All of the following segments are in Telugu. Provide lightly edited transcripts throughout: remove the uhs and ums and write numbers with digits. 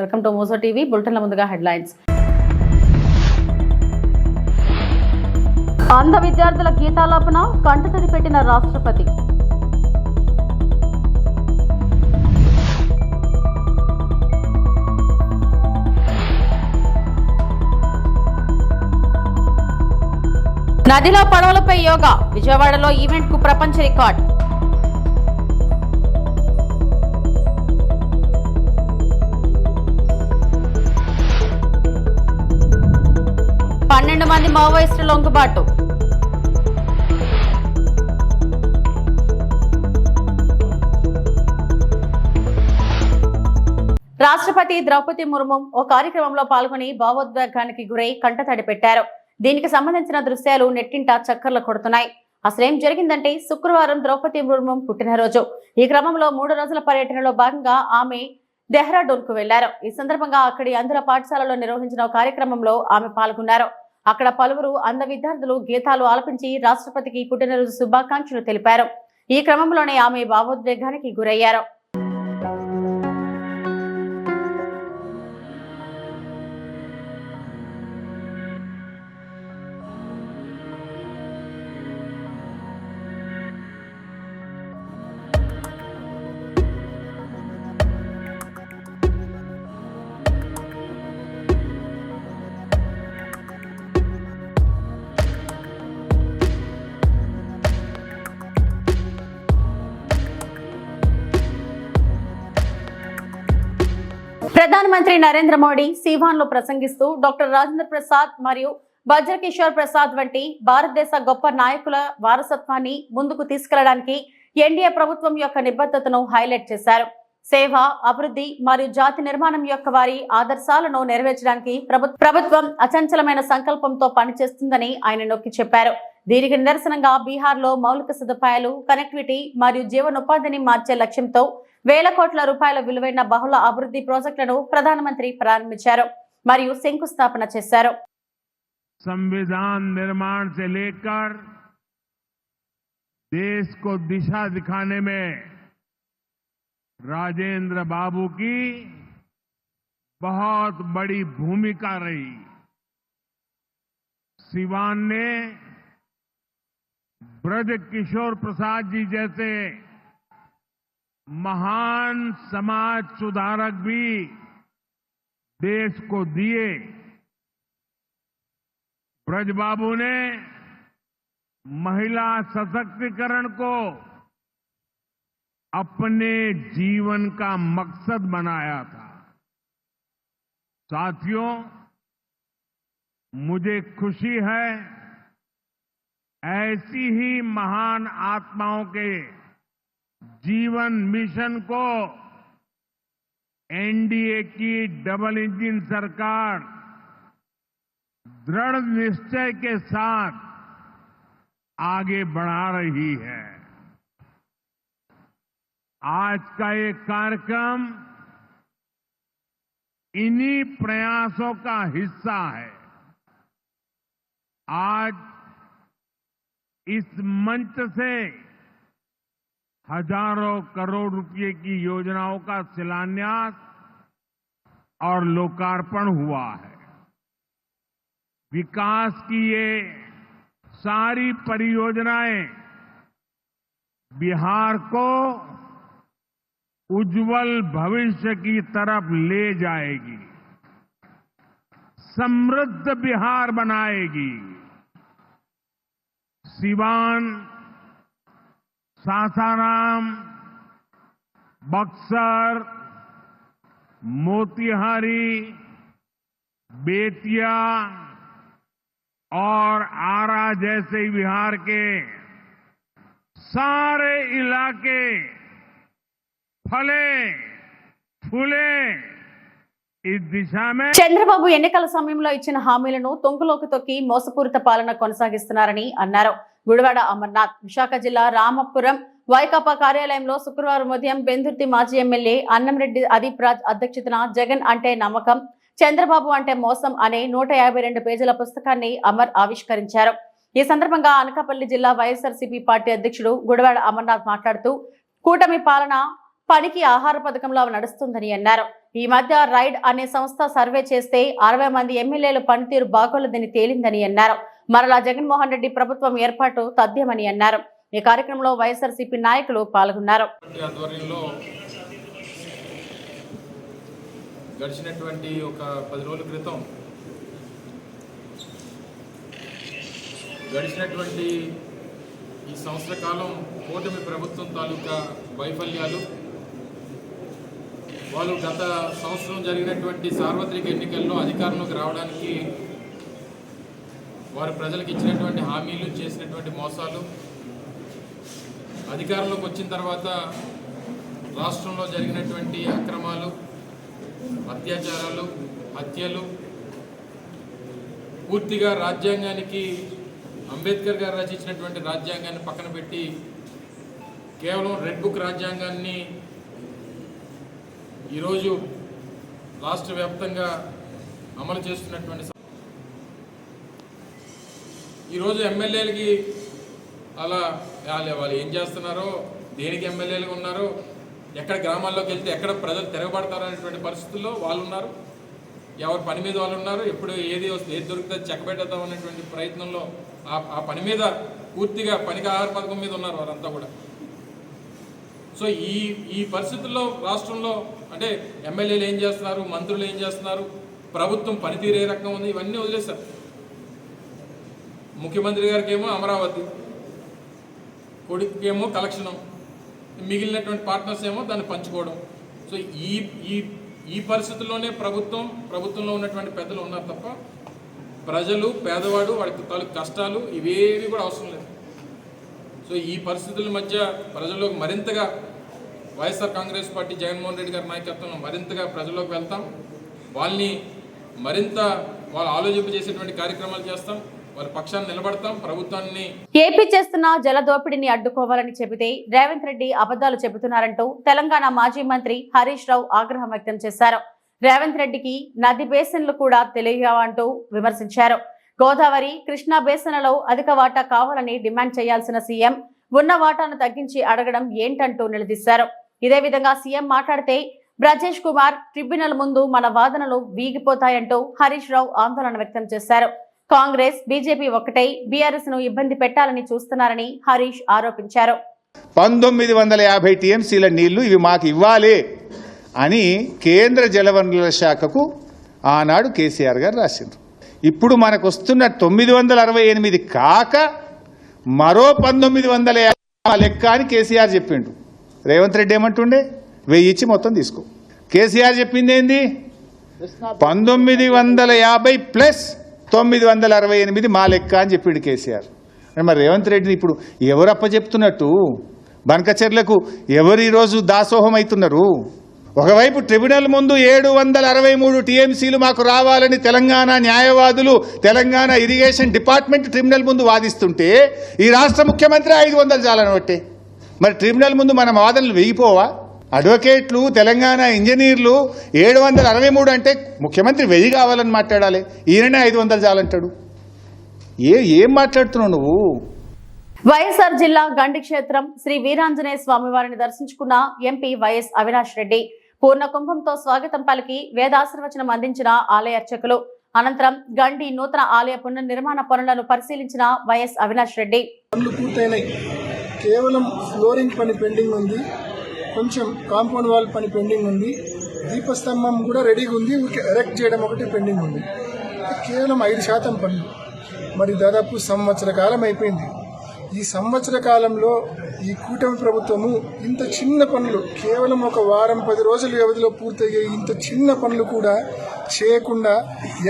వెల్కమ్ టు మోసో టీవీ బులెటిన్ల ముందుగా హెడ్లైన్స్. అంధ విద్యార్థుల గీతాలాపన కంటతడి పెట్టిన రాష్ట్రపతి. నదిలో పడవలపై యోగా, విజయవాడలో ఈవెంట్ కు ప్రపంచ రికార్డ్. మంది మావోయిస్టుల లొంగుబాటు. రాష్ట్రపతి ద్రౌపది ముర్ము ఓ కార్యక్రమంలో పాల్గొని భావోద్వేగానికి గురై కంటతడి పెట్టారు. దీనికి సంబంధించిన దృశ్యాలు నెట్టింట చక్కర్లు కొడుతున్నాయి. అసలేం జరిగిందంటే, శుక్రవారం ద్రౌపది ముర్ము పుట్టినరోజు. ఈ క్రమంలో 3 రోజుల పర్యటనలో భాగంగా ఆమె డెహ్రాడూన్ కు వెళ్లారు. ఈ సందర్భంగా అక్కడి అంధుల పాఠశాలలో నిర్వహించిన కార్యక్రమంలో ఆమె పాల్గొన్నారు. అక్కడ పలువురు అంధ విద్యార్థులు గీతాలు ఆలపించి రాష్ట్రపతికి పుట్టినరోజు శుభాకాంక్షలు తెలిపారు. ఈ క్రమంలోనే ఆమె భావోద్వేగానికి గురయ్యారు. ప్రధానమంత్రి నరేంద్ర మోడీ సివాన్ లో ప్రసంగిస్తూ డాక్టర్ రాజేంద్ర ప్రసాద్ మరియు బజ్ర కిషోర్ ప్రసాద్ వంటి భారతదేశ గొప్ప నాయకుల వారసత్వాన్ని ముందుకు తీసుకెళ్లడానికి ఎన్డీఏ ప్రభుత్వం యొక్క నిబద్ధతను హైలైట్ చేశారు. సేవ, అభివృద్ధి మరియు జాతి నిర్మాణం యొక్క వారి ఆదర్శాలను నెరవేర్చడానికి ప్రభుత్వం అచంచలమైన సంకల్పంతో పనిచేస్తుందని ఆయన నొక్కి చెప్పారు. దీనికి నిదర్శనంగా బీహార్ లో మౌలిక సదుపాయాలు, కనెక్టివిటీ మరియు జీవనోపాధిని మార్చే లక్ష్యంతో వేల కోట్ల రూపాయల విలువైన బహుళ అభివృద్ధి ప్రాజెక్టులను ప్రధానమంత్రి ప్రారంభించారు మరియు శంకుస్థాపన చేశారు. संविधान निर्माण से लेकर देश को दिशा दिखाने में राजेंद्र बाबू की बहुत बड़ी भूमिका रही. सिवान ने ब्रज किशोर प्रसाद जी जैसे महान समाज सुधारक भी देश को दिए. ब्रजबाबू ने महिला सशक्तिकरण को अपने जीवन का मकसद बनाया था. साथियों, मुझे खुशी है ऐसी ही महान आत्माओं के जीवन मिशन को एनडीए की डबल इंजन सरकार दृढ़ निश्चय के साथ आगे बढ़ा रही है. आज का ये कार्यक्रम इन्हीं प्रयासों का हिस्सा है. आज इस मंच से हजारों करोड़ रुपए की योजनाओं का शिलान्यास और लोकार्पण हुआ है. विकास की ये सारी परियोजनाएं बिहार को उज्जवल भविष्य की तरफ ले जाएगी, समृद्ध बिहार बनाएगी. सिवान, सासाराम, बक्सर, मोतिहारी, बेतिया और आरा जैसे बिहार के सारे इलाके फले फूले इस दिशा में. చంద్రబాబు ఎన్నికల సమయంలో ఇచ్చిన హామీలను తొంగలోకి తొక్కి మోసపూరిత పాలన కొనసాగిస్తున్నారని అన్నారు. గుడివాడ అమర్నాథ్. విశాఖ జిల్లా రామపురం వైకాపా కార్యాలయంలో శుక్రవారం ఉదయం బెందుర్తి మాజీ ఎమ్మెల్యే అన్నంరెడ్డి అదీప్ రాజ్ అధ్యక్షతన జగన్ అంటే నమ్మకం, చంద్రబాబు అంటే మోసం అనే 152 పేజీల పుస్తకాన్ని అమర్ ఆవిష్కరించారు. ఈ సందర్భంగా అనకాపల్లి జిల్లా వైఎస్ఆర్సీపీ పార్టీ అధ్యక్షుడు గుడివాడ అమర్నాథ్ మాట్లాడుతూ కూటమి పాలన పనికి ఆహార పథకంలో నడుస్తుందని అన్నారు. ఈ మధ్య రైడ్ అనే సంస్థ సర్వే చేస్తే 60 మంది ఎమ్మెల్యేలు పనితీరు బాగోలేదని తేలిందని అన్నారు. మరలా జగన్మోహన్ రెడ్డి ప్రభుత్వం ఏర్పాటు తథ్యమని అన్నారు. ఈ కార్యక్రమంలో వైఎస్ఆర్సీపీ నాయకులు పాల్గొన్నారు. గడిచినటువంటి ఒక 10 రోజుల క్రితం గడిచినటువంటి ఈ సంవత్సర కాలం కూటమి ప్రభుత్వం తాలూకా వైఫల్యాలు, వాళ్ళు గత సంవత్సరం జరిగినటువంటి సార్వత్రిక ఎన్నికల్లో అధికారంలోకి రావడానికి వారు ప్రజలకు ఇచ్చినటువంటి హామీలు, చేసినటువంటి మోసాలు, అధికారంలోకి వచ్చిన తర్వాత రాష్ట్రంలో జరిగినటువంటి అక్రమాలు, అత్యాచారాలు, హత్యలు, పూర్తిగా రాజ్యాంగానికి, అంబేద్కర్ గారు రచించినటువంటి రాజ్యాంగాన్ని పక్కన పెట్టి కేవలం రెడ్ బుక్ రాజ్యాంగాన్ని ఈరోజు రాష్ట్ర వ్యాప్తంగా అమలు చేస్తున్నటువంటి ఈరోజు ఎమ్మెల్యేలకి అలా వాళ్ళు ఏం చేస్తున్నారో, దేనికి ఎమ్మెల్యేలుగా ఉన్నారో, ఎక్కడ గ్రామాల్లోకి వెళ్తే ఎక్కడ ప్రజలు తిరగబడతారో అనేటువంటి పరిస్థితుల్లో వాళ్ళు ఉన్నారు. ఎవరి పని మీద వాళ్ళు ఉన్నారు. ఎప్పుడు ఏది దొరికితే చెక్కబెట్టేద్దాం అనేటువంటి ప్రయత్నంలో ఆ పని మీద పూర్తిగా పనికి ఆహార పథకం మీద ఉన్నారు వారంతా కూడా. సో ఈ పరిస్థితుల్లో రాష్ట్రంలో అంటే ఎమ్మెల్యేలు ఏం చేస్తున్నారు, మంత్రులు ఏం చేస్తున్నారు, ప్రభుత్వం పనితీరు ఏ రకంగా ఉంది, ఇవన్నీ వదిలేశారు. ముఖ్యమంత్రి గారికి ఏమో అమరావతి, కొడుకుకేమో కలెక్షనం, మిగిలినటువంటి పార్ట్నర్స్ ఏమో దాన్ని పంచుకోవడం. సో ఈ పరిస్థితుల్లోనే ప్రభుత్వంలో ఉన్నటువంటి పెద్దలు ఉన్నారు తప్ప ప్రజలు, పేదవాడు, వాడికి తాలూకు కష్టాలు ఇవేవి కూడా అవసరం లేదు. సో ఈ పరిస్థితుల మధ్య ప్రజల్లోకి మరింతగా వైఎస్ఆర్ కాంగ్రెస్ పార్టీ జగన్మోహన్ రెడ్డి గారి నాయకత్వంలో మరింతగా ప్రజల్లోకి వెళ్తాం. వాళ్ళని మరింత వాళ్ళు ఆలోచింపజేసేటువంటి కార్యక్రమాలు చేస్తాం. వారి పక్షాన్ని నిలబడతాం. ప్రభుత్వాన్ని ఏపీ చేస్తున్న జల దోపిడీని అడ్డుకోవాలని చెబితే రేవంత్ రెడ్డి అబద్ధాలు చెబుతున్నారంటూ తెలంగాణ మాజీ మంత్రి హరీష్ రావు ఆగ్రహం వ్యక్తం చేశారు. రేవంత్ రెడ్డికి నది బేసిన్లు కూడా తెలియవంటూ విమర్శించారు. గోదావరి, కృష్ణా బేసిన్లలో అధిక వాటా కావాలని డిమాండ్ చేయాల్సిన సీఎం ఉన్న వాటాను తగ్గించి అడగడం ఏంటంటూ నిలదీశారు. ఇదే విధంగా సీఎం మాట్లాడితే బ్రజేష్ కుమార్ ట్రిబ్యునల్ ముందు మన వాదనలు వీగిపోతాయంటూ హరీష్ రావు ఆందోళన వ్యక్తం చేశారు. కాంగ్రెస్, బీజేపీ ఒక్కటై బీఆర్ఎస్ ను ఇబ్బంది పెట్టాలని చూస్తున్నారని హరీష్ ఆరోపించారు. 1950 టీఎంసీల నీళ్లు ఇవి మాకు ఇవ్వాలి అని కేంద్ర జలవనరుల శాఖకు ఆనాడు కేసీఆర్ గారు రాసిండ్రు. ఇప్పుడు మనకు వస్తున్న 968 కాక మరో 1950 లెక్క అని కేసీఆర్ చెప్పిండు. రేవంత్ రెడ్డి ఏమంటుండే 1000 ఇచ్చి మొత్తం తీసుకో. కేసీఆర్ చెప్పింది ఏంది 1950 ప్లస్ 968 మా లెక్క అని చెప్పిండు కేసీఆర్. మరి రేవంత్ రెడ్డిని ఇప్పుడు ఎవరు అప్పచెప్తున్నట్టు? బనకచెర్లకు ఎవరు ఈరోజు దాసోహం అవుతున్నారు? ఒకవైపు ట్రిబ్యునల్ ముందు 763 టీఎంసీలు మాకు రావాలని తెలంగాణ న్యాయవాదులు, తెలంగాణ ఇరిగేషన్ డిపార్ట్మెంట్ ట్రిబ్యునల్ ముందు వాదిస్తుంటే ఈ రాష్ట్ర ముఖ్యమంత్రి 500 చాలనబట్టే. మరి ట్రిబ్యునల్ ముందు మన వాదనలు వేయిపోవా? అడ్వకేట్లు, తెలంగాణ ఇంజనీర్లు 763 అంటే ముఖ్యమంత్రి 1000 కావాలని మాట్లాడాలి. ఈయననే 500 చాలంటాడు. ఏం మాట్లాడుతున్నావు నువ్వు? వైఎస్ఆర్ జిల్లా గండి క్షేత్రం శ్రీ వీరాంజనేయ స్వామి వారిని దర్శించుకున్న ఎంపీ వైఎస్ అవినాష్ రెడ్డి పూర్ణ కుంభంతో స్వాగతం పలికి వేదాశీర్వచనం అందించిన ఆలయ అర్చకులు. అనంతరం గండి నూతన ఆలయ పునర్నిర్మాణ పనులను పరిశీలించిన వైఎస్ అవినాష్ రెడ్డి. పనులు పూర్తయినాయి, కేవలం ఫ్లోరింగ్ పని పెండింగ్ ఉంది, కొంచెం కాంపౌండ్ వాల్ పని పెండింగ్ ఉంది, దీపస్తంభం కూడా రెడీగా ఉంది, ఎరెక్ట్ చేయడం ఒకటి పెండింగ్ ఉంది. కేవలం 5% పనులు. మరి దాదాపు సంవత్సర కాలం అయిపోయింది. ఈ సంవత్సర కాలంలో ఈ కూటమి ప్రభుత్వము ఇంత చిన్న పనులు, కేవలం ఒక వారం 10 రోజుల వ్యవధిలో పూర్తయ్యే ఇంత చిన్న పనులు కూడా చేయకుండా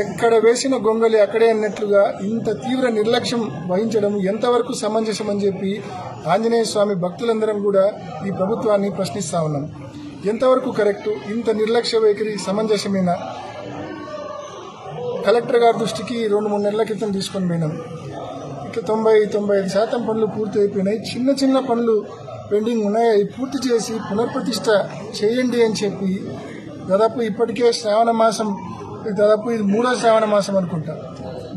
ఎక్కడ వేసిన గొంగలి అక్కడే అన్నట్లుగా ఇంత తీవ్ర నిర్లక్ష్యం వహించడం ఎంతవరకు సమంజసం అని చెప్పి ఆంజనేయ స్వామి భక్తులందరం కూడా ఈ ప్రభుత్వాన్ని ప్రశ్నిస్తా ఉన్నాం. ఎంతవరకు కరెక్టు? ఇంత నిర్లక్ష్య వైఖరి సమంజసమేనా? కలెక్టర్ గారి దృష్టికి 2-3 నెలల క్రితం తీసుకొని పోయినాం. ఇక 90-95% పనులు పూర్తి అయిపోయినాయి. చిన్న చిన్న పనులు పెండింగ్ ఉన్నాయి. అవి పూర్తి చేసి పునర్ప్రతిష్ఠ చేయండి అని చెప్పి దాదాపు ఇప్పటికే శ్రావణ మాసం, దాదాపు ఇది 3వ శ్రావణ మాసం అనుకుంటా,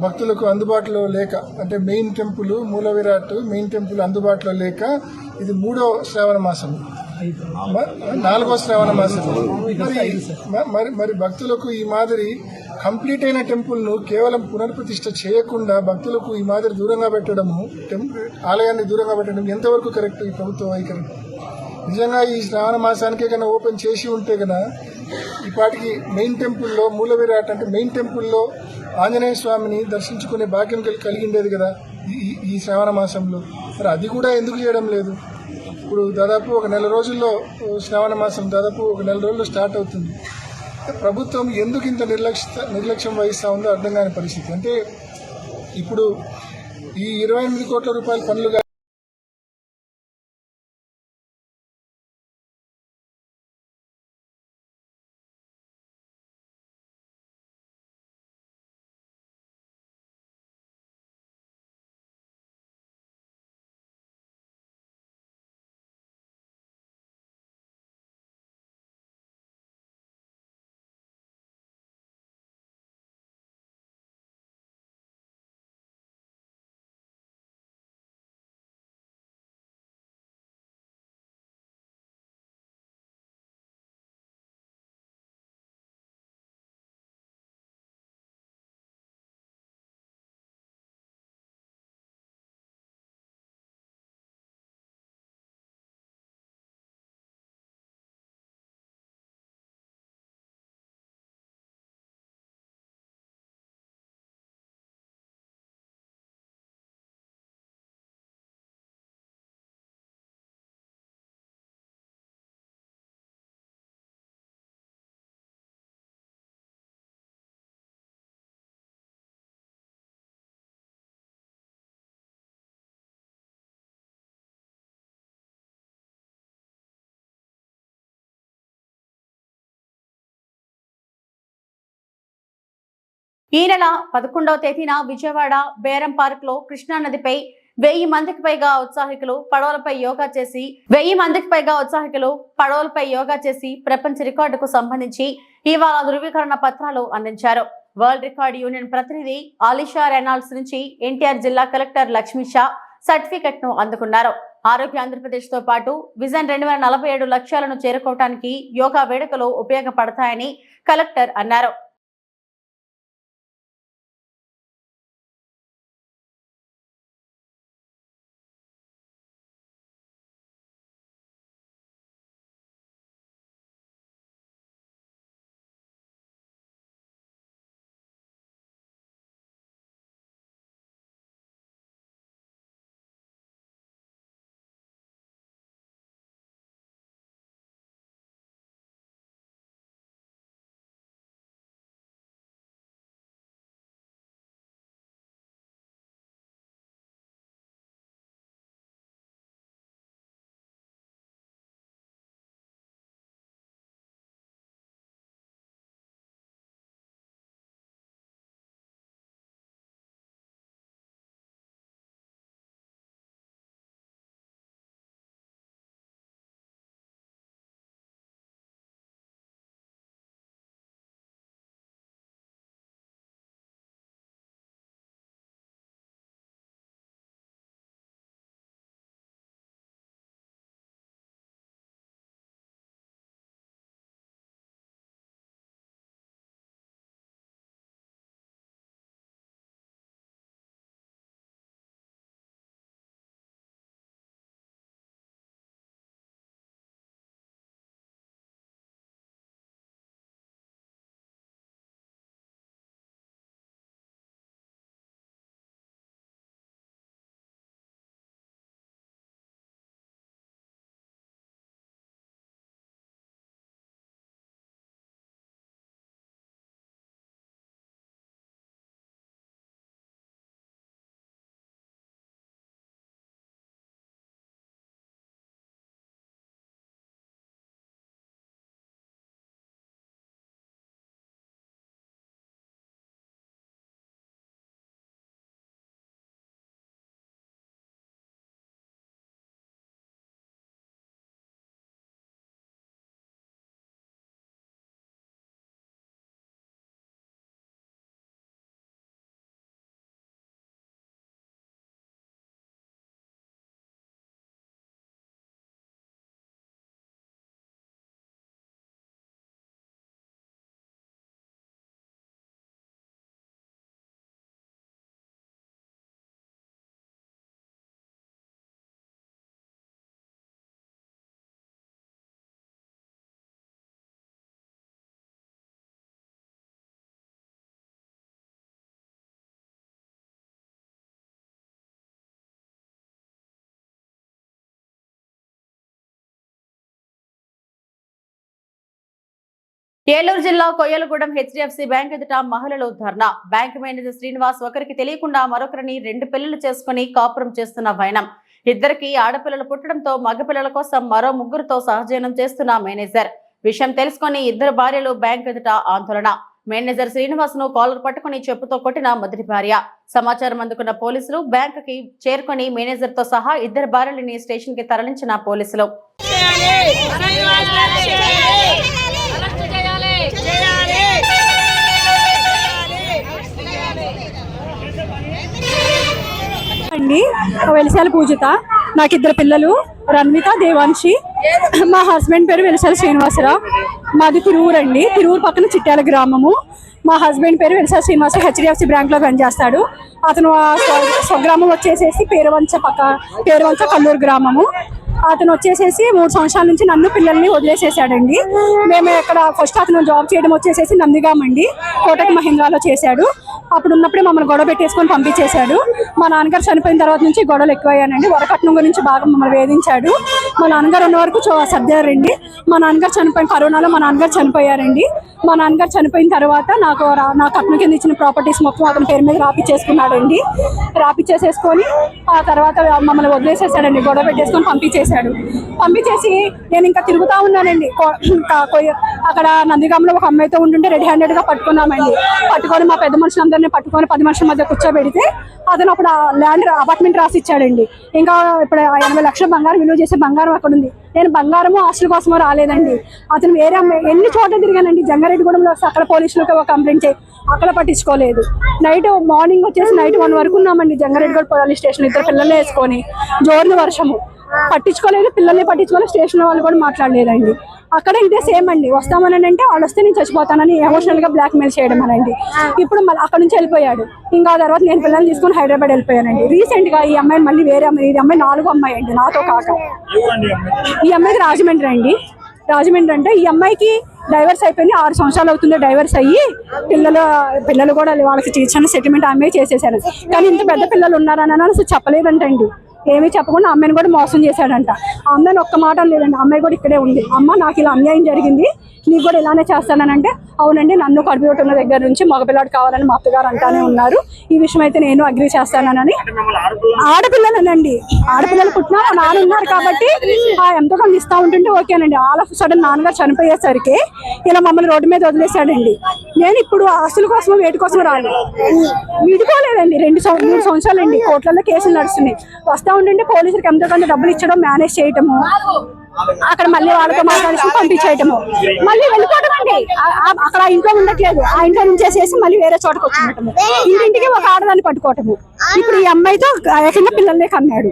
భక్తులకు అందుబాటులో లేక, అంటే మెయిన్ టెంపుల్ మూల విరాట్ మెయిన్ టెంపుల్ అందుబాటులో లేక ఇది 3వ శ్రావణ మాసం. 4వ శ్రావణ మాసం. మరి భక్తులకు ఈ మాదిరి కంప్లీట్ అయిన టెంపుల్ ను కేవలం పునర్ప్రతిష్ఠ చేయకుండా భక్తులకు ఈ మాదిరి దూరంగా పెట్టడము, ఆలయాన్ని దూరంగా పెట్టడం ఎంతవరకు కరెక్ట్ ఈ ప్రభుత్వ వైఖరి? నిజంగా ఈ శ్రావణ మాసానికే కన్నా ఓపెన్ చేసి ఉంటే కన్నా ఈ పాటికి మెయిన్ టెంపుల్లో మూల విరాట్ అంటే మెయిన్ టెంపుల్లో ఆంజనేయ స్వామిని దర్శించుకునే భాగ్యం కలిగిండేది కదా ఈ శ్రావణ మాసంలో. మరి అది కూడా ఎందుకు చేయడం లేదు? ఇప్పుడు దాదాపు ఒక నెల రోజుల్లో శ్రావణ మాసం దాదాపు ఒక నెల రోజుల్లో స్టార్ట్ అవుతుంది. ప్రభుత్వం ఎందుకు ఇంత నిర్లక్ష్యం వహిస్తూ ఉందో అర్థం కాని పరిస్థితి. అంటే ఇప్పుడు ఈ 28 కోట్ల రూపాయల పనులు ఈ నెల 11వ తేదీన విజయవాడ బేరం పార్క్ లో కృష్ణా నదిపై 1000 మందికి పైగా ఉత్సాహికులు పడవలపై యోగా చేసి ప్రపంచ రికార్డుకు సంబంధించి ఇవాళ ధృవీకరణ పత్రాలు అందించారు. వరల్డ్ రికార్డ్ యూనియన్ ప్రతినిధి ఆలిషా రెనాల్డ్స్ నుంచి ఎన్టీఆర్ జిల్లా కలెక్టర్ లక్ష్మీ షా సర్టిఫికెట్ ను అందుకున్నారు. ఆరోగ్య ఆంధ్రప్రదేశ్ తో పాటు విజన్ 2047 లక్ష్యాలను చేరుకోవడానికి యోగా వేడుకలు ఉపయోగపడతాయని కలెక్టర్ అన్నారు. ఏలూరు జిల్లా కొయ్యలగూడెం హెచ్డిఎఫ్సి బ్యాంక్ ఎదుట మహిళలు ధర్నా. బ్యాంక్ మేనేజర్ శ్రీనివాస్ ఒకరికి తెలియకుండా మరొకరిని 2 పెళ్లిళ్లు చేసుకుని కాపురం చేస్తున్న వైనం. ఇద్దరికి ఆడపిల్లలు పుట్టడంతో మగపిల్లల కోసం మరో 3తో సహజీవనం చేస్తున్న మేనేజర్. విషయం తెలుసుకుని 2 భార్యలు బ్యాంక్ ఎదుట ఆందోళన. మేనేజర్ శ్రీనివాస్ ను కాలర్ పట్టుకుని చెప్పుతో కొట్టిన మొదటి భార్య. సమాచారం అందుకున్న పోలీసులు బ్యాంక్ కి చేరుకుని మేనేజర్ తో సహా 2 భార్యలని స్టేషన్ కి తరలించిన పోలీసులు అండి. వెలిసాల పూజిత, నాకు 2 పిల్లలు, రన్విత, దేవాంశి. మా హస్బెండ్ పేరు వెలిసాల శ్రీనివాసరావు. మాది తిరువురు అండి. తిరువురు పక్కన చిట్యాల గ్రామము. మా హస్బెండ్ పేరు వెలిసాల శ్రీనివాసరావు, హెచ్డిఎఫ్సి బ్యాంక్లో పనిచేస్తాడు. అతను స్వగ్రామం వచ్చేసేసి పేరువంచ కల్లూరు గ్రామము. అతను వచ్చేసేసి 3 సంవత్సరాల నుంచి నన్ను పిల్లల్ని వదిలేసేసాడండి. మేము ఇక్కడ ఫస్ట్ అతను జాబ్ చేయడం వచ్చేసేసి నందిగామండి, కోటక్ మహీంద్రాలో చేశాడు. అప్పుడు ఉన్నప్పుడే మమ్మల్ని గొడవ పెట్టేసుకొని పంపించేశాడు. మా నాన్నగారు చనిపోయిన తర్వాత నుంచి గొడవలు ఎక్కువయ్యానండి. వరకట్నం గురించి బాగా మమ్మల్ని వేధించాడు. మా నాన్నగారు ఉన్న వరకు సర్దారండి. మా నాన్నగారు చనిపోయిన కరోనాలో మా నాన్నగారు చనిపోయారండి. మా నాన్నగారు చనిపోయిన తర్వాత నా కట్నం కింద ఇచ్చిన ప్రాపర్టీస్ మొత్తం అతని పేరు మీద రాపిచ్చేసుకున్నాడండి. రాపిచ్చేసేసుకొని ఆ తర్వాత మమ్మల్ని వదిలేసేసాడండి, గొడవ పెట్టేసుకొని పంపించేశాడు. పంపించేసి నేను ఇంకా తిరుగుతూ ఉన్నానండి. అక్కడ నందిగాంలో ఒక అమ్మాయితో ఉంటుంటే రెడీ హ్యాండెడ్గా పట్టుకున్నామండి. పట్టుకొని మా పెద్ద మనుషులందరినీ పట్టుకొని 10 మనుషుల మధ్య కూర్చోబెడితే అతను అప్పుడు ల్యాండ్ అపార్ట్మెంట్ రాసి ఇచ్చాడండి. ఇంకా ఇప్పుడు 80 లక్షల బంగారం విలువ చేసే బంగారం అక్కడ ఉంది. నేను బంగారము ఆస్తుల కోసమో రాలేదండి. అతను వేరే అమ్మాయి ఎన్ని చోట్ల తిరిగానండి. జంగారెడ్డిగూడెంలో అక్కడ పోలీసులకు ఒక కంప్లైంట్ చేయి, అక్కడ పట్టించుకోలేదు. మార్నింగ్ వచ్చేసి నైట్ 1 వరకు ఉన్నామండి జంగారెడ్డిగూడెం పోలీస్ స్టేషన్. 2 పిల్లల్ని వేసుకొని జోరున వర్షము, పట్టించుకోలేదు. పిల్లల్ని పట్టించుకోలేదు. స్టేషన్ వాళ్ళు కూడా మాట్లాడలేదండి. అక్కడ ఇంతే సేమ్ అండి. వస్తామని అంటే వాళ్ళు వస్తే నేను చచ్చిపోతానని ఎమోషనల్ గా బ్లాక్ మెయిల్ చేయడం అనండి. ఇప్పుడు మళ్ళీ అక్కడ నుంచి వెళ్ళిపోయాడు. ఇంకా తర్వాత నేను పిల్లల్ని తీసుకుని హైదరాబాద్ వెళ్ళిపోయానండి. రీసెంట్ గా ఈ అమ్మాయి మళ్ళీ వేరే అమ్మాయి, ఈ అమ్మాయి 4వ అమ్మాయి అండి నాతో కాక. ఈ అమ్మాయికి రాజమండ్రి అండి. రాజమండ్రి అంటే ఈ అమ్మాయికి డైవర్స్ అయిపోయింది. 6 సంవత్సరాలు అవుతుంది డైవర్స్ అయ్యి. పిల్లలు కూడా వాళ్ళకి చిన్న సెటిల్మెంట్ అమ్మాయి చేసేసారు. కానీ ఇంత పెద్ద పిల్లలు ఉన్నారని అసలు చెప్పలేదంటండి. ఏమీ చెప్పకుండా అమ్మాయిని కూడా మోసం చేశాడంట. ఆ అమ్మాయిని ఒక్క మాట లేదండి. అమ్మాయి కూడా ఇక్కడే ఉంది. అమ్మ నాకు ఇలా అన్యాయం జరిగింది, నీకు కూడా ఇలానే చేస్తానంటే అవునండి, నన్ను కడుపుతున్న దగ్గర నుంచి మగపిల్లాడు కావాలని మా అత్తగారు అంటానే ఉన్నారు. ఈ విషయం అయితే నేను అగ్రీ చేస్తానని. ఆడపిల్లలనండి, ఆడపిల్లలు పుట్టినా మా నాన్న ఉన్నారు కాబట్టి ఎంతో కొంత ఇస్తా ఉంటుంటే ఓకేనండి. ఆల్ ఆఫ్ సడన్ నాన్నగారు చనిపోయేసరికి ఇలా మమ్మల్ని రోడ్డు మీద వదిలేశాడండి. నేను ఇప్పుడు ఆస్తుల కోసం వేటి కోసం రాను, విడిపోలేదండి. 2-3 సంవత్సరాలండి కోర్టులలో కేసులు నడుస్తున్నాయి. వస్తా ఉంటుంటే పోలీసులకు ఎంతో కొంత డబ్బులు ఇచ్చడం, మేనేజ్ చేయటము, అక్కడ మళ్ళీ వాళ్ళతో మాట్లాడి పంపించేయటము, మళ్ళీ వెళ్ళిపోవటం అండి. అక్కడ ఇంట్లో ఉండట్లేదు, ఆ ఇంట్లో నుంచేసేసి మళ్ళీ వేరే చోటకు వచ్చినట్టము, ఇంటింటికి ఒక ఆడదాన్ని పట్టుకోవటము. ఇప్పుడు ఈ అమ్మాయితో ఏకంగా పిల్లల్నే కన్నాడు.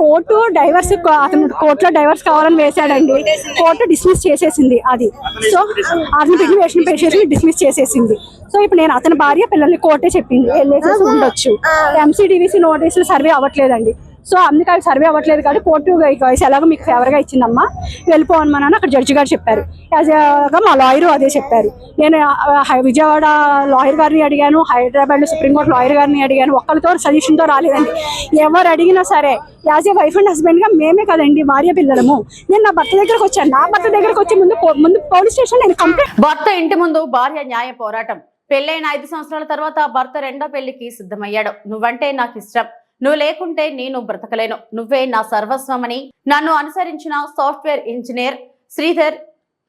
కోర్టు డైవర్స్, అతను కోర్టులో డైవర్స్ కావాలని వేశాడండి. కోర్టు డిస్మిస్ చేసేసింది అది. సో అతను పిటిషన్ డిస్మిస్ చేసేసింది. సో ఇప్పుడు నేను అతని భార్య పిల్లల్ని కోర్టే చెప్పింది వెళ్ళేసేసి ఉండొచ్చు. MCDVC నోటీసులు సర్వే అవ్వట్లేదండి. సో అందుకే అవి సర్వే అవ్వట్లేదు కాబట్టి కోర్టు ఎలాగో మీకు ఫేవర్గా ఇచ్చిందమ్మా వెళ్ళిపోవమని అక్కడ జడ్జి గారు చెప్పారు. యాజ్గా మా లాయరు అదే చెప్పారు. నేను విజయవాడ లాయర్ గారిని అడిగాను, హైదరాబాద్ సుప్రీంకోర్టు లాయర్ గారిని అడిగాను. ఒక్కరితో సజెషన్తో రాలేదండి. ఎవరు అడిగినా సరే యాజ్ ఏ వైఫ్ అండ్ హస్బెండ్గా మేమే కదండి భార్య పిల్లలము. నేను నా భర్త దగ్గరకు వచ్చాను. నా భర్త దగ్గరకు వచ్చి ముందు పోలీస్ స్టేషన్ నేను కంప్లైంట్. భర్త ఇంటి ముందు భార్య న్యాయ పోరాటం. పెళ్ళైన 5 సంవత్సరాల తర్వాత భర్త 2వ పెళ్లికి సిద్ధమయ్యాడు. నువ్వంటే నాకు ఇష్టం, నువ్వు లేకుంటే నేను బ్రతకలేను, నువ్వే నా సర్వస్వమని నన్ను అనుసరించిన సాఫ్ట్వేర్ ఇంజనీర్ శ్రీధర్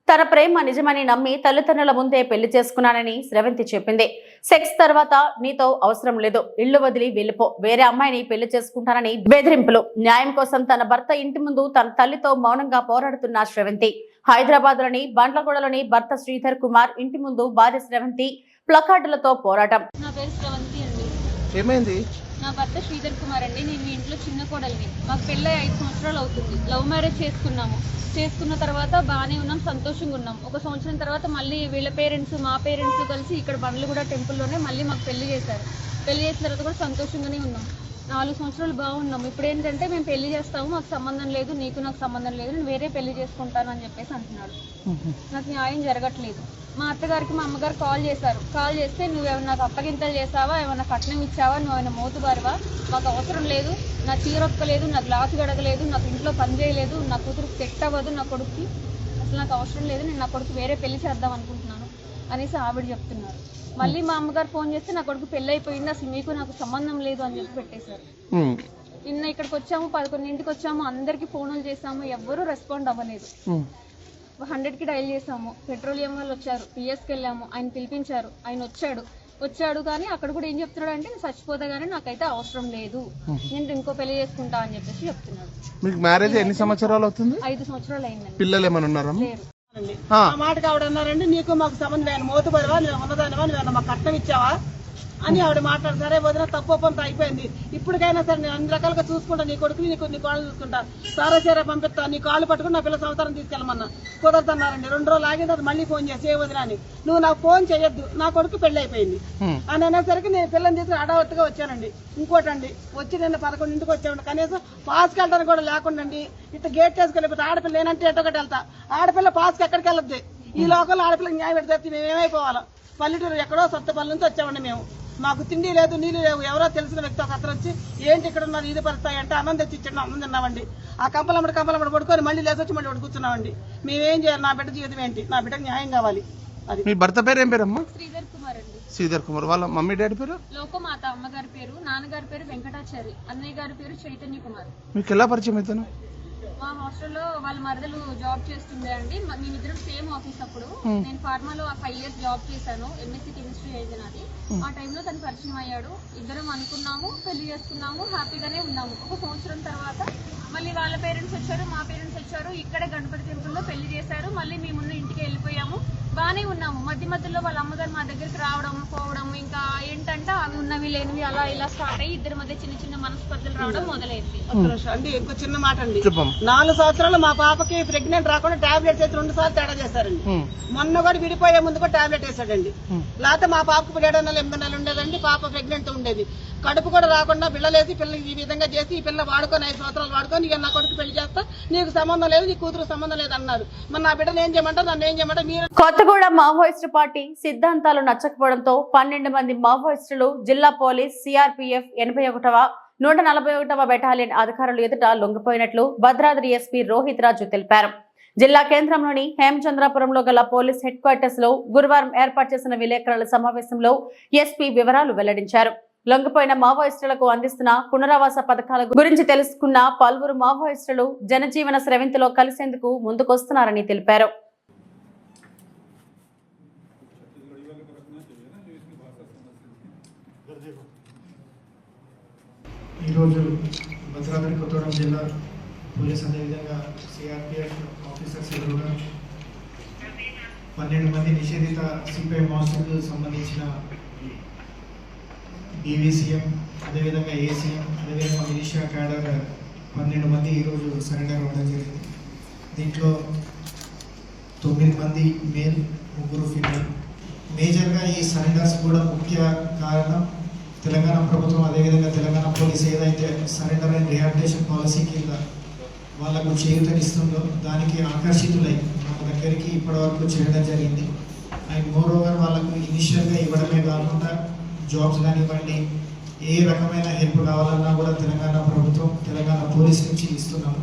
తన ప్రేమ నిజమని నమ్మి తల్లిదండ్రుల ముందే పెళ్లి చేసుకున్నానని స్రవంతి చెప్పింది. సెక్స్ తర్వాత నీతో అవసరం లేదు, ఇల్లు వదిలి వెళ్ళిపో, వేరే అమ్మాయిని పెళ్లి చేసుకుంటానని బెదిరింపులు. న్యాయం కోసం తన భర్త ఇంటి ముందు తన తల్లితో మౌనంగా పోరాడుతున్న స్రవంతి. హైదరాబాద్ లోని బండ్లగూడలోని భర్త శ్రీధర్ కుమార్ ఇంటి ముందు భార్య స్రవంతి ప్లకార్డులతో పోరాటం. నా పేరు స్రవంతి అండి. ఏమైంది? నా భర్త శ్రీధర్ కుమార్ అండి. నేను మీ ఇంట్లో చిన్న కోడలిని. మాకు పెళ్ళై 5 సంవత్సరాలు అవుతుంది. లవ్ మ్యారేజ్ చేసుకున్న తర్వాత బాగానే ఉన్నాం, సంతోషంగా ఉన్నాం. 1 సంవత్సరం తర్వాత మళ్ళీ వీళ్ళ పేరెంట్స్ మా పేరెంట్స్ కలిసి ఇక్కడ బండ్లగూడ టెంపుల్లోనే మళ్ళీ మాకు పెళ్లి చేశారు. పెళ్లి చేసిన తర్వాత కూడా సంతోషంగానే ఉన్నాం. 4 సంవత్సరాలు బాగున్నాం. ఇప్పుడు ఏంటంటే మేము పెళ్లి చేస్తాము, మాకు సంబంధం లేదు, నీకు నాకు సంబంధం లేదు, నేను వేరే పెళ్లి చేసుకుంటాను అని చెప్పేసి అంటున్నాడు. నాకు న్యాయం జరగట్లేదు. మా అత్తగారికి మా అమ్మగారు కాల్ చేశారు. కాల్ చేస్తే నువ్వేమన్నా నాకు అప్పగింతలు చేసావా, ఏమన్నా కట్నం ఇచ్చావా, నువ్వేమైనా మోతుబారువా, మాకు అవసరం లేదు, నా చీరొక్కలేదు, నా గ్లాసు గడగలేదు, నాకు ఇంట్లో పని చేయలేదు, నా కూతురు సెట్ అవ్వదు, నా కొడుక్కి అసలు నాకు అవసరం లేదు, నేను నా కొడుకు వేరే పెళ్లి చేద్దాం అనుకుంటున్నాను అనేసి ఆవిడ చెప్తున్నారు. మళ్ళీ మా అమ్మగారు ఫోన్ చేస్తే నా కొడుకు పెళ్లి అయిపోయింది, అసలు మీకు నాకు సంబంధం లేదు అని చెప్పి పెట్టేశారు. నిన్న ఇక్కడికి వచ్చాము, 11ంటికి వచ్చాము, అందరికి ఫోన్లు చేసాము, ఎవ్వరూ రెస్పాండ్ అవ్వలేదు. 100కి డైల్ చేసాము, పెట్రోలియం వాళ్ళు వచ్చారు, పిఎస్కి వెళ్ళాము, ఆయన పిలిపించారు, ఆయన వచ్చాడు కానీ అక్కడ కూడా ఏం చెప్తున్నాడు అంటే నేను చచ్చిపోతా గానీ నాకైతే అవసరం లేదు, నేను ఇంకో పెళ్లి చేసుకుంటా అని చెప్పేసి చెప్తున్నాడు. మీకు మ్యారేజ్ ఎన్ని సంవత్సరాలు అవుతుంది? 5 సంవత్సరాలు అయిందండి. పిల్లలు ఏమైనా ఉన్నారా? లేరు. ఆ మాటకి ఆవిడ అన్నారండి, నీకు మాకు సంబంధం ఆయన మోతుబరివా, నువ్వు ఉన్నదానివా, నువ్వు మాకు కట్నం ఇచ్చావా అని ఆవిడ మాట్లాడు. సరే వదిన తప్పు పంత అయిపోయింది, ఇప్పటికైనా సరే నేను అన్ని రకాలుగా చూసుకుంటా, నీ కొడుకుని నీ కాళ్ళు చూసుకుంటా, సారా పంపిస్తా, నీ కాళ్ళు పట్టుకుని నా పిల్ల సంవత్సరం తీసుకెళ్ళమన్నా. కుదరదన్నారండి. 2 రోజులు ఆగిన తర్వాత మళ్ళీ ఫోన్ చేసి ఏ వదిన అని, నువ్వు నాకు ఫోన్ చేయొద్దు, నా కొడుకు పెళ్లి అయిపోయింది అని అనేసరికి నేను పిల్లని తీసుకుని అడవత్తుగా వచ్చానండి. ఇంకోటండి వచ్చి నిన్న 11ంటికి వచ్చామండి, కనీసం పాస్కి వెళ్ళడానికి కూడా లేకుండా ఇట్లా గేట్ వేసుకెళ్ళిపోతే ఆడపిల్ల లేనంటే ఎటొకటి వెళ్తా, ఆడపిల్ల పాస్కి ఎక్కడికి వెళ్ళద్ది. ఈ లోకల్లో ఆడపిల్లకి న్యాయం పెడితే మేము ఏమైపోవాలా? పల్లెటూరు ఎక్కడో సొంతపల్లి నుంచి వచ్చామండి మేము, మాకు తిండి లేదు, నీళ్ళు లేవు. ఎవరో తెలిసిన వ్యక్తి ఒక అతను వచ్చి ఏంటి ఇక్కడ ఉన్నారు ఇది పరిస్థితి అంటే అన్నం తెచ్చి ఇచ్చాడు, అన్నం తిన్నామండి. ఆ కంపలమ్మడి పడుకొని మళ్ళీ లేసొచ్చి మళ్ళీ కూర్చున్నామండి. మేమేం చేయాలి? నా బిడ్డ జీవితం ఏంటి? నా బిడ్డకు న్యాయం కావాలి. అది. మీ భర్త పేరు ఏం పేరమ్మా? శ్రీధర్ కుమార్ అండి. శ్రీధర్ కుమార్. వాళ్ళ మమ్మీ డాడీ పేరు? లోకమాత అమ్మగారి పేరు, నాన్నగారి పేరు వెంకటాచారి, అన్నయ్య గారి పేరు చైతన్య కుమార్. మీకు ఎలా పరిచయం అవుతాను? మా హాస్టల్లో వాళ్ళ మరదలు జాబ్ చేస్తుండే అండి, మేమిద్దరం సేమ్ ఆఫీస్. అప్పుడు నేను ఫార్మాలో 5 years జాబ్ చేశాను, ఎంఎస్సీ కెమిస్ట్రీ అయింది నాది. ఆ టైంలో తను పరిచయం అయ్యాడు, ఇద్దరం అనుకున్నాము, పెళ్లి చేసుకున్నాము, హ్యాపీగానే ఉన్నాము. 1 సంవత్సరం తర్వాత మళ్ళీ వాళ్ళ పేరెంట్స్ వచ్చారు, మా పేరెంట్స్ వచ్చారు, ఇక్కడే గణపతి టెంపుల్లో పెళ్లి చేశారు. మళ్ళీ మేమున్న ఇంటికి వెళ్ళిపోయాము, బానే ఉన్నాము. మధ్యలో వాళ్ళ అమ్మగారు మా దగ్గరికి రావడం పోవడం, ఇంకా ఏంటంటే అవి ఉన్నవి లేనివి అలా ఇలా స్టార్ట్ అయ్యి ఇద్దరి మధ్య చిన్న మనస్పర్ధలు రావడం మొదలైంది. అంటే ఇంకో చిన్న మాట అండి, 4 సంవత్సరాలు మా పాపకి ప్రెగ్నెంట్ రాకుండా టాబ్లెట్స్ అయితే 2 సార్లు తేడా చేశారండి. మొన్న కూడా విడిపోయే ముందు కూడా టాబ్లెట్ వేసాడండి. లేకపోతే మా పాపకు 7 నెలలు 8 నెలలు ఉండేదండి, పాప ప్రెగ్నెంట్ ఉండేది. కడుపు కూడా రాకుండా బిళ్ళలేసి పిల్లలు ఈ విధంగా చేసి, ఈ పిల్ల వాడుకొని 5 సంవత్సరాలు వాడుకొని ఇక నా కొడుకు పెళ్లి చేస్తా, నీకు సంబంధం లేదు, నీ కూతురు సంబంధం లేదు అన్నారు. మరి నా బిడ్డను ఏం చేయమంటారు, నన్ను ఏం చేయమంటారు? మీరు కొత్తగూడెం మావోయిస్టు పార్టీ సిద్ధాంతాలు నచ్చకపోవడంతో 12 మంది మావోయిస్టులు జిల్లా పోలీస్, సిఆర్పీఎఫ్ 81వ 141వ బెటాలియన్ అధికారులు ఎదుట లొంగిపోయినట్లు భద్రాద్రి ఎస్పీ రోహిత్ రాజు తెలిపారు. జిల్లా కేంద్రంలోని హేమచంద్రాపురంలో గల పోలీస్ హెడ్ క్వార్టర్స్ లో గురువారం ఏర్పాటు చేసిన విలేకరుల సమావేశంలో ఎస్పీ వివరాలు వెల్లడించారు. లొంగిపోయిన మావోయిస్టులకు అందిస్తున్న పునరావాస పథకాల గురించి తెలుసుకున్న పలువురు మావోయిస్టులు జనజీవన స్రవంతిలో కలిసేందుకు ముందుకొస్తున్నారని తెలిపారు. ఈరోజు భద్రాద్రి కొత్తగూడెం జిల్లా పోలీస్ అదేవిధంగా సిఆర్పిఎఫ్ ఆఫీసర్స్ ఎదురుగా 12 మంది నిషేధిత సిపిఐ మాస్టర్కు సంబంధించిన డివిసిఎం, అదేవిధంగా ఏసీఎం, అదేవిధంగా మిలిషియా క్యాడర్ 12 మంది ఈరోజు సరెండర్ అవ్వడం జరిగింది. దీంట్లో 9 మంది మేల్, 3 ఫీమేల్. మేజర్గా ఈ సరెండర్స్ కూడా ముఖ్య కారణం తెలంగాణ ప్రభుత్వం, అదేవిధంగా తెలంగాణ పోలీస్ ఏదైతే సరెండర్ అండ్ రిహాబిలిటేషన్ పాలసీ కింద వాళ్ళకు చేయూతనిస్తుందో దానికి ఆకర్షితులై మన దగ్గరికి ఇప్పటివరకు చేయడం జరిగింది. అండ్ మోర్ ఓవర్ వాళ్ళకు ఇనిషియల్గా ఇవ్వడమే కాకుండా జాబ్స్ కానివ్వండి, ఏ రకమైన హెల్ప్ కావాలన్నా కూడా తెలంగాణ ప్రభుత్వం, తెలంగాణ పోలీస్ నుంచి ఇస్తున్నాము.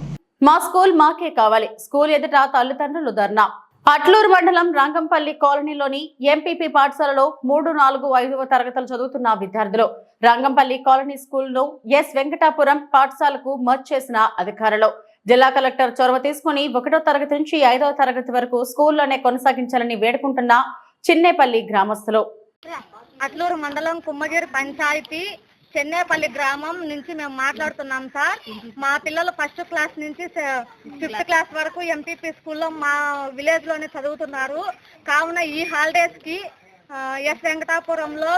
మా స్కూల్ మాకే కావాలి, స్కూల్ ఎదుట తల్లిదండ్రులు ధర్నా. అట్లూరు మండలం రంగంపల్లి కాలనీలోని ఎంపీపీ పాఠశాలలో 3, 4, 5వ తరగతులు చదువుతున్న విద్యార్థులు రంగంపల్లి కాలనీ స్కూల్ను ఎస్ వెంకటాపురం పాఠశాలకు మర్జ్ చేసిన అధికారులు జిల్లా కలెక్టర్ చొరవ తీసుకుని 1వ తరగతి నుంచి 5వ తరగతి వరకు స్కూల్లోనే కొనసాగించాలని వేడుకుంటున్న చిన్నేపల్లి గ్రామస్తులు. అట్లూరు మండలం కుమ్మగిరి పంచాయతీ చెన్నేపల్లి గ్రామం నుంచి మేము మాట్లాడుతున్నాం సార్. మా పిల్లలు 1st క్లాస్ నుంచి 5th క్లాస్ వరకు ఎంపీపీ స్కూల్లో మా విలేజ్ లోనే చదువుతున్నారు. కావున ఈ హాలిడేస్ కి ఎస్ వెంకటాపురంలో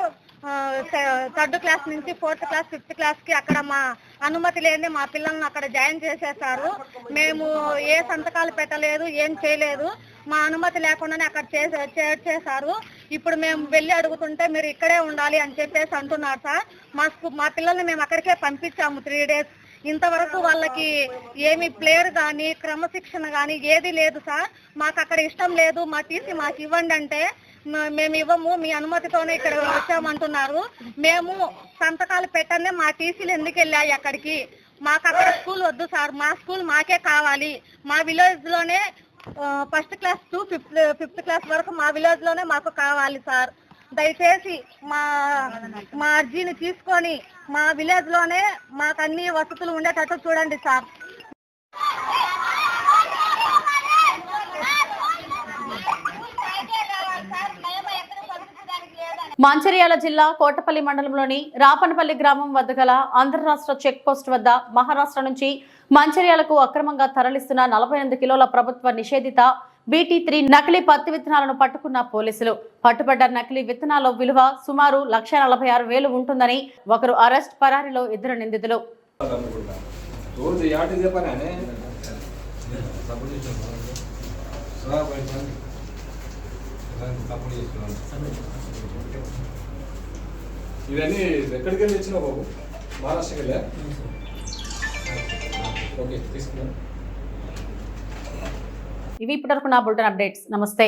3rd క్లాస్ నుంచి 4th క్లాస్ 5th క్లాస్ కి అక్కడ మా అనుమతి లేని మా పిల్లల్ని అక్కడ జాయిన్ చేసేసారు. మేము ఏ సంతకాలు పెట్టలేదు, ఏం చేయలేదు, మా అనుమతి లేకుండానే అక్కడ చేశారు. ఇప్పుడు మేము వెళ్ళి అడుగుతుంటే మీరు ఇక్కడే ఉండాలి అని చెప్పేసి అంటున్నారు సార్. మా పిల్లల్ని మేము అక్కడికే పంపించాము 3 days. ఇంతవరకు వాళ్ళకి ఏమి ప్లేయర్ కానీ క్రమశిక్షణ కానీ ఏది లేదు సార్. మాకు అక్కడ ఇష్టం లేదు, మా టీసీ మాకు ఇవ్వండి అంటే మేము ఇవ్వము, మీ అనుమతితోనే ఇక్కడ వచ్చామంటున్నారు. మేము సంతకాలు పెట్టనే మా టీసీలు ఎందుకు వెళ్ళాయి అక్కడికి? మాకు అక్కడ స్కూల్ వద్దు సార్, మా స్కూల్ మాకే కావాలి. మా విలేజ్ లోనే first class to fifth class వరకు మా విలేజ్ లోనే మాకు కావాలి సార్. దయచేసి మా అర్జీని తీసుకొని మా విలేజ్ లోనే మాకు అన్ని వసతులు ఉండేటట్టు చూడండి సార్. మంచిర్యాల జిల్లా కోటపల్లి మండలంలోని రాపనపల్లి గ్రామం వద్ద గల ఆంధ్ర రాష్ట్ర చెక్ పోస్ట్ వద్ద మహారాష్ట్ర నుంచి మంచిర్యాలకు అక్రమంగా తరలిస్తున్న 48 కిలోల ప్రభుత్వ నిషేధిత BT3 నకిలీ పత్తి విత్తనాలను పట్టుకున్న పోలీసులు. పట్టుబడ్డ నకిలీ విత్తనాల విలువ సుమారు 1,46,000 ఉంటుందని ఒకరు అరెస్ట్, పరారీలో 2 నిందితులు. ఇవన్నీ ఎక్కడికి వెళ్ళి ఇచ్చినావు బాబు? మహారాష్ట్రకి వెళ్ళా? ఓకే, తీసుకున్నాను. ఇవి ఇప్పటివరకు నా బులెటిన్ అప్డేట్స్. నమస్తే.